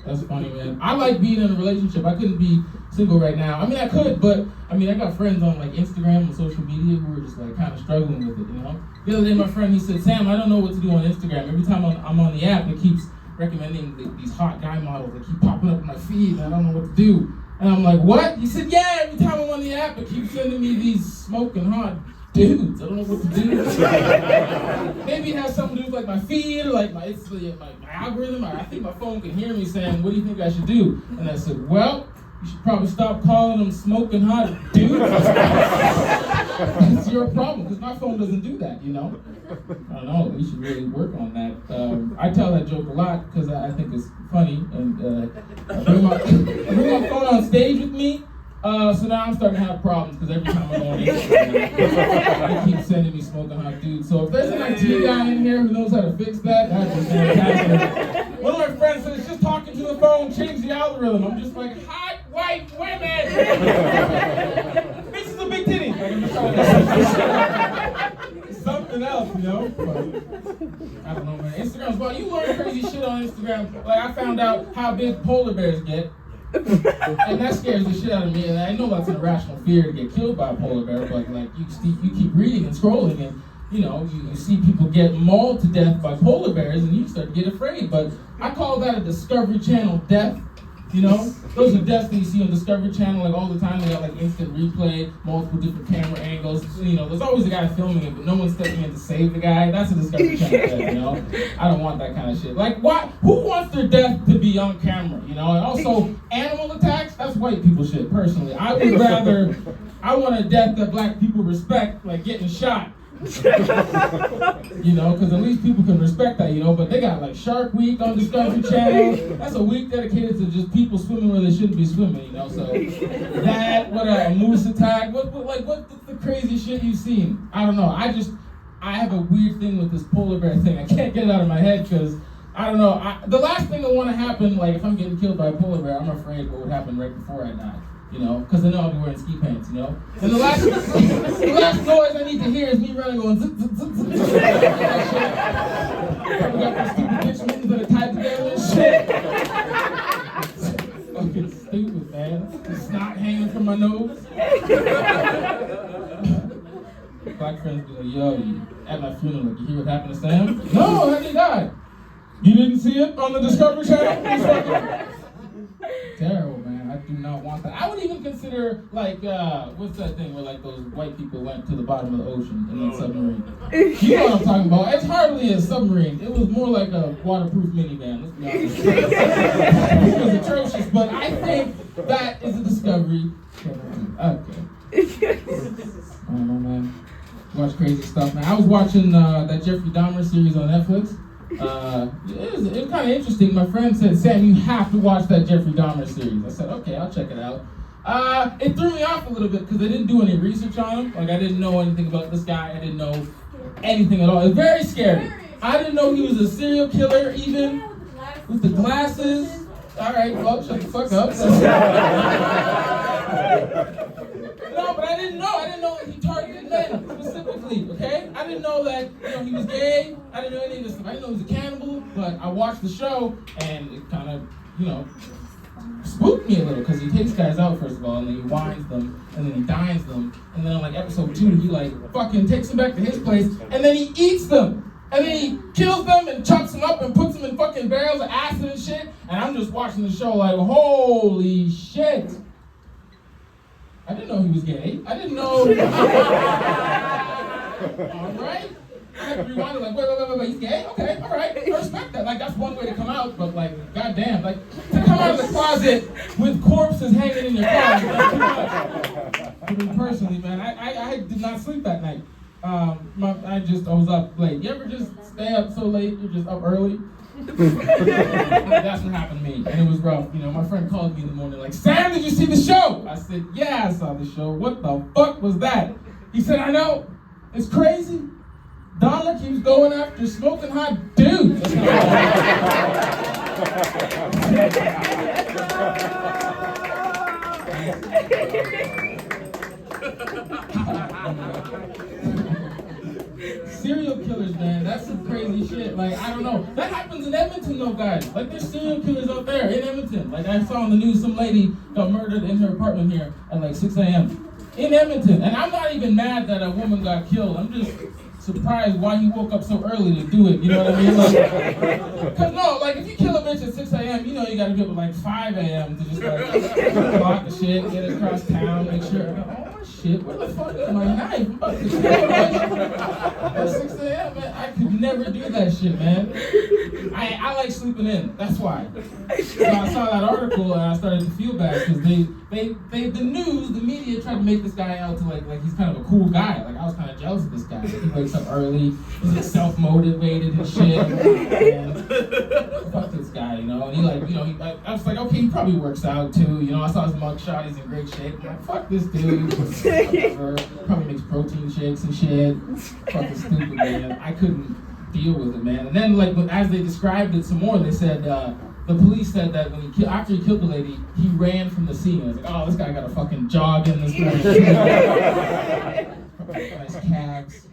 That's funny, man. I like being in a relationship. I couldn't be single right now. I mean, I could, but I got friends on like Instagram and social media who are just like kind of struggling with it, you know? The other day, my friend, he said, Sam, I don't know what to do on Instagram. Every time I'm on the app, it keeps recommending these hot guy models that keep popping up on my feed, and I don't know what to do. And I'm like, what? He said, yeah, every time I'm on the app, it keeps sending me these smoking hot dudes. I don't know what to do. Maybe it has something to do with like my feed or like my algorithm. I think my phone can hear me saying, what do you think I should do? And I said, well, you should probably stop calling them smoking hot dudes. That's your problem, because my phone doesn't do that, you know? I don't know, we should really work on that. I tell that joke a lot because I think it's funny, and I bring my phone on stage with me, so now I'm starting to have problems because every time I go on Instagram, they keep sending me smoking hot dudes. So if there's an IT guy in here who knows how to fix that, that'd be fantastic. One of my friends said, it's just talking to the phone, change the algorithm. I'm just like, hot white women! This is a big titty! Something else, you know? But, I don't know, man. Instagram's, well, you learn crazy shit on Instagram. Like, I found out how big polar bears get. And that scares the shit out of me, and I know that's an irrational fear to get killed by a polar bear, but like you keep reading and scrolling, and you know you see people get mauled to death by polar bears, and you start to get afraid. But I call that a Discovery Channel death. You know, those are deaths that you see on Discovery Channel like all the time. They got like instant replay, multiple different camera angles. You know, there's always a guy filming it, but no one's stepping in to save the guy. That's a Discovery Channel death, you know? I don't want that kind of shit. Like, what? Who wants their death to be on camera, you know? And also, animal attacks, that's white people shit, personally. I want a death that black people respect, like getting shot. You know, because at least people can respect that, you know, but they got like Shark Week on Discovery Channel. That's a week dedicated to just people swimming where they shouldn't be swimming, you know, so that, what a moose attack, what's the crazy shit you've seen? I don't know, I have a weird thing with this polar bear thing. I can't get it out of my head because, I don't know, the last thing that want to happen, like if I'm getting killed by a polar bear, I'm afraid what would happen right before I die. You know, because I know I'll be wearing ski pants, you know? And the last noise I need to hear is me running going zip, zip, zip, zip, zip. Probably got those stupid bitch mittens that are tied together and shit. Fucking stupid, man. The snot hanging from my nose. Black friends be like, yo, at my funeral, like, you hear what happened to Sam? No, how did he die? You didn't see it on the Discovery Channel? Terrible, man. I do not want that. I would even consider, like, what's that thing where, like, those white people went to the bottom of the ocean in that submarine? You know what I'm talking about. It's hardly a submarine. It was more like a waterproof minivan. Let's be honest. It was atrocious, but I think that is a discovery. Okay. I don't know, man. Watch crazy stuff, man. I was watching that Jeffrey Dahmer series on Netflix. It was kind of interesting. My friend said, Sam, you have to watch that Jeffrey Dahmer series. I said, okay, I'll check it out. It threw me off a little bit because I didn't do any research on him. Like, I didn't know anything about this guy. I didn't know anything at all. It was very scary. I didn't know he was a serial killer, even with the glasses. All right, well, shut the fuck up. No, but I didn't know that he targeted men specifically, okay? I didn't know that, he was gay. I didn't know any of this stuff. I didn't know he was a cannibal, but I watched the show, and it kind of, spooked me a little, because he takes guys out, first of all, and then he winds them, and then he dines them, and then on, like, episode 2, he, fucking takes them back to his place, and then he eats them. And then he kills them and chops them up and puts them in fucking barrels of acid and shit. And I'm just watching the show like, holy shit. I didn't know he was gay. I didn't know. All right. I had to rewind it like, wait, he's gay? Okay, all right. I respect that. Like, that's one way to come out, but like, goddamn. Like, to come out of the closet with corpses hanging in your closet, that's too much. For me personally, man, I did not sleep that night. I was up late. You ever just stay up so late, you're just up early? That's what happened to me, and it was rough. My friend called me in the morning like, Sam, did you see the show? I said, yeah, I saw the show. What the fuck was that? He said, I know. It's crazy. Donna keeps going after smoking hot dudes. Serial killers, man, that's some crazy shit. Like, I don't know. That happens in Edmonton, though, guys. Like, there's serial killers out there in Edmonton. Like, I saw on the news some lady got murdered in her apartment here at like 6 a.m. in Edmonton. And I'm not even mad that a woman got killed. I'm just surprised why he woke up so early to do it. You know what I mean? Like, cause no, like if you kill a bitch at 6 a.m., you know you gotta be up at like 5 a.m. to just like block the shit, get across town, make sure. Oh shit, where the fuck is my knife? I'm about to kill a bitch at 6 a.m. Man, I could never do that shit, man. I like sleeping in. That's why. So I saw that article and I started to feel bad because the news, the media tried to make this guy out to like he's kind of a cool guy. Like I was kind of jealous of this guy. Like, he wakes up early, he's like self-motivated and shit. And fuck this guy, you know. And he like, you know, I was like, okay, he probably works out too. You know, I saw his mugshot, he's in great shape. I'm like, fuck this dude. Whatever. Probably makes protein shakes and shit. Fucking stupid, man. I couldn't deal with it, man. And then like as they described it some more, they said the police said that when after he killed the lady, he ran from the scene. I was like, oh, this guy got a fucking jog in this place. Nice calves.